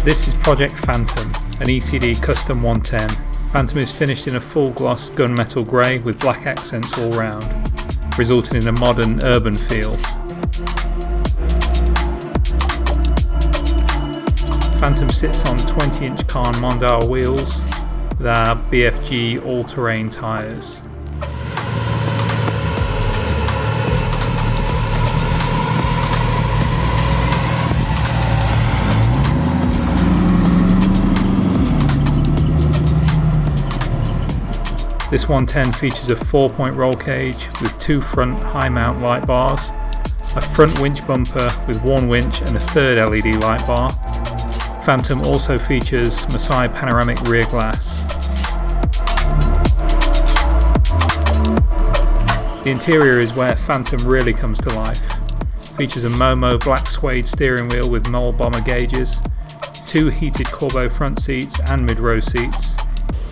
This is Project Phantom, an ECD Custom 110. Phantom is finished in a full gloss gunmetal grey with black accents all round, resulting in a modern urban feel. Phantom sits on 20-inch Cairn Mondale wheels with our BFG all-terrain tyres. This 110 features a 4-point roll cage with 2 front high mount light bars, a front winch bumper with 1 winch and a 3rd LED light bar. Phantom also features Masai panoramic rear glass. The interior is where Phantom really comes to life. Features a Momo black suede steering wheel with mole bomber gauges, 2 heated Corbeau front seats and mid-row seats.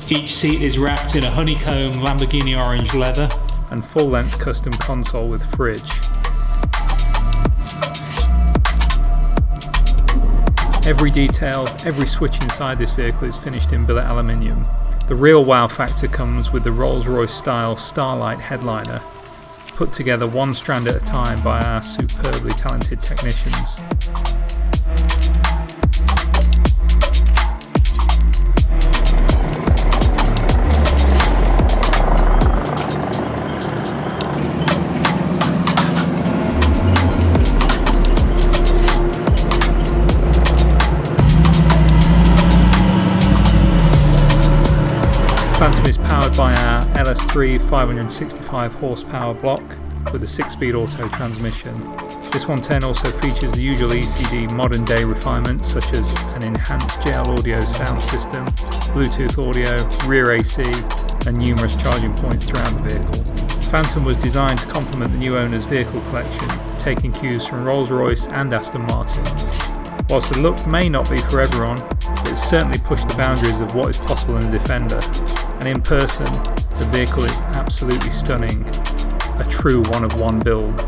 Each seat is wrapped in a honeycomb Lamborghini Orange Leather and full-length custom console with fridge. Every detail, every switch inside this vehicle is finished in billet aluminium. The real wow factor comes with the Rolls-Royce style Starlight headliner, put together one strand at a time by our superbly talented technicians. Phantom is powered by our LS3 565 horsepower block with a 6-speed auto transmission. This 110 also features the usual ECD modern day refinements such as an enhanced JL audio sound system, Bluetooth audio, rear AC and numerous charging points throughout the vehicle. Phantom was designed to complement the new owner's vehicle collection, taking cues from Rolls-Royce and Aston Martin. Whilst the look may not be for everyone, it's certainly pushed the boundaries of what is possible in a Defender, and in person, the vehicle is absolutely stunning, a true one-of-one build.